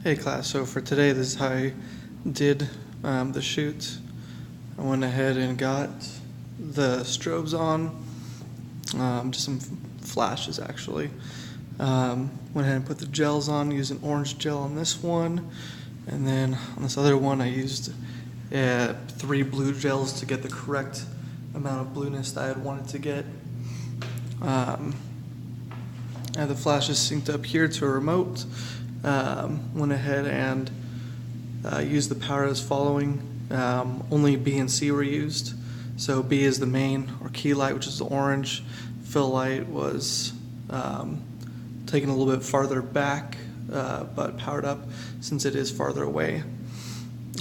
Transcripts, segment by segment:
Hey class, so for today this is how I did the shoot. I went ahead and got the strobes on, just some flashes actually. Went ahead and put the gels on, used an orange gel on this one, and then on this other one I used 3 blue gels to get the correct amount of blueness that I had wanted to get. I had the flashes synced up here to a remote. Went ahead and used the power as following. Only B and C were used. So B is the main or key light, which is the orange. Fill light was taken a little bit farther back, but powered up since it is farther away.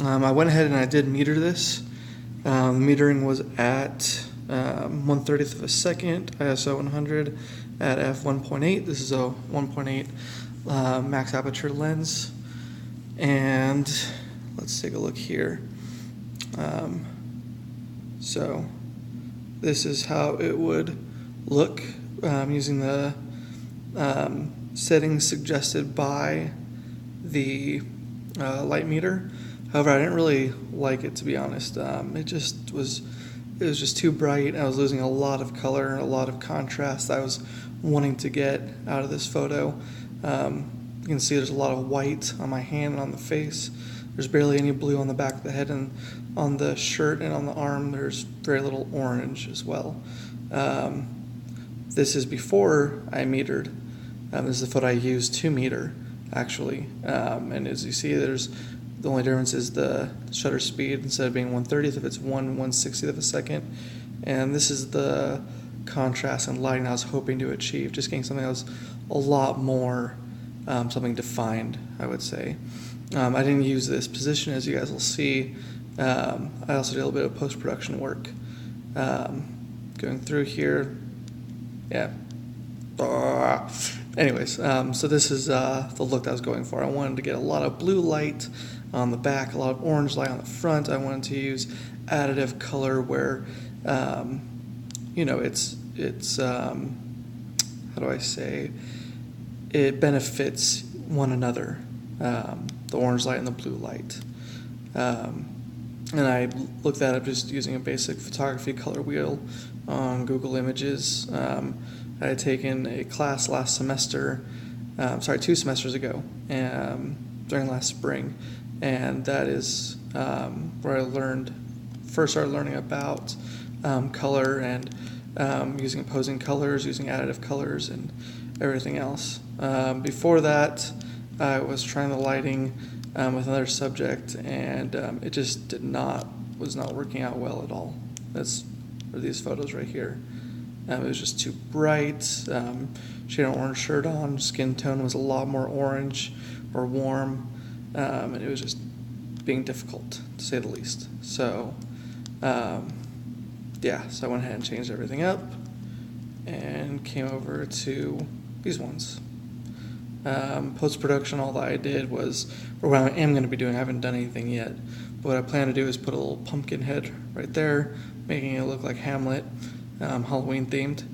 I went ahead and I did meter this. The metering was at 1/30th of a second, ISO 100 at f1.8. This is a 1.8 max aperture lens. And let's take a look here. So this is how it would look using the settings suggested by the light meter. However, I didn't really like it, to be honest. It was just too bright. I was losing a lot of color, a lot of contrast I was wanting to get out of this photo. You can see there's a lot of white on my hand and on the face. There's barely any blue on the back of the head, and on the shirt and on the arm there's very little orange as well. This is before I metered. This is the photo I used to meter, actually. And as you see, the only difference is the shutter speed. Instead of being 1/30th, it's 1/160th of a second. And this is the contrast and lighting I was hoping to achieve, just getting something that was a lot more something defined, I would say. I didn't use this position, as you guys will see. I also did a little bit of post-production work. Going through here, yeah. Anyways, so this is the look that I was going for. I wanted to get a lot of blue light on the back, a lot of orange light on the front. I wanted to use additive color where, it's how do I say, it benefits one another, the orange light and the blue light. And I looked that up just using a basic photography color wheel on Google Images. I had taken a class last semester, 2 semesters ago, during last spring, and that is where I first started learning about color and using opposing colors, using additive colors, and everything else. Before that, I was trying the lighting with another subject, and it just was not working out well at all. That's for these photos right here. It was just too bright. She had an orange shirt on. Skin tone was a lot more orange or warm, and it was just being difficult, to say the least. So, so I went ahead and changed everything up and came over to these ones. Post-production, all that I did was, or what I am going to be doing, I haven't done anything yet, but what I plan to do is put a little pumpkin head right there, making it look like Hamlet, Halloween themed.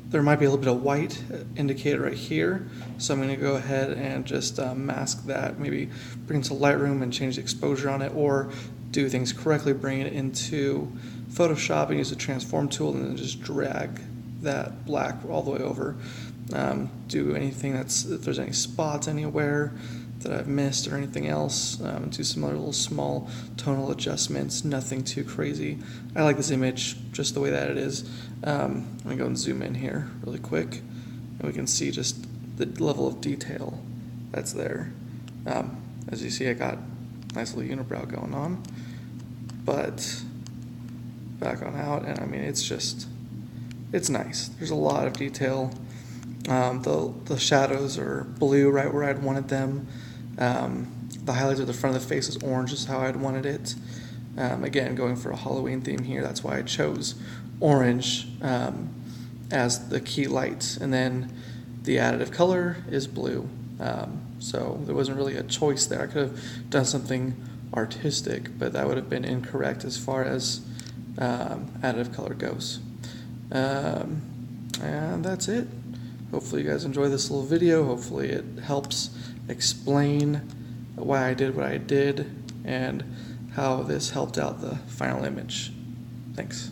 There might be a little bit of white indicated right here, so I'm going to go ahead and just mask that, maybe bring it to Lightroom and change the exposure on it, or do things correctly, bring it into Photoshop and use the transform tool and then just drag that black all the way over. Do anything if there's any spots anywhere that I've missed or anything else, do some other little small tonal adjustments, nothing too crazy. I like this image just the way that it is. Let me go and zoom in here really quick, and we can see just the level of detail that's there. As you see, I got a nice little unibrow going on, but back on out, and I mean, it's nice. There's a lot of detail. The shadows are blue right where I'd wanted them. The highlights of the front of the face is orange, is how I'd wanted it. Again, going for a Halloween theme here, that's why I chose orange as the key light, and then the additive color is blue. So there wasn't really a choice there. I could have done something artistic, but that would have been incorrect as far as additive color goes. And that's it. hopefully you guys enjoy this little video. Hopefully it helps explain why I did what I did and how this helped out the final image. Thanks.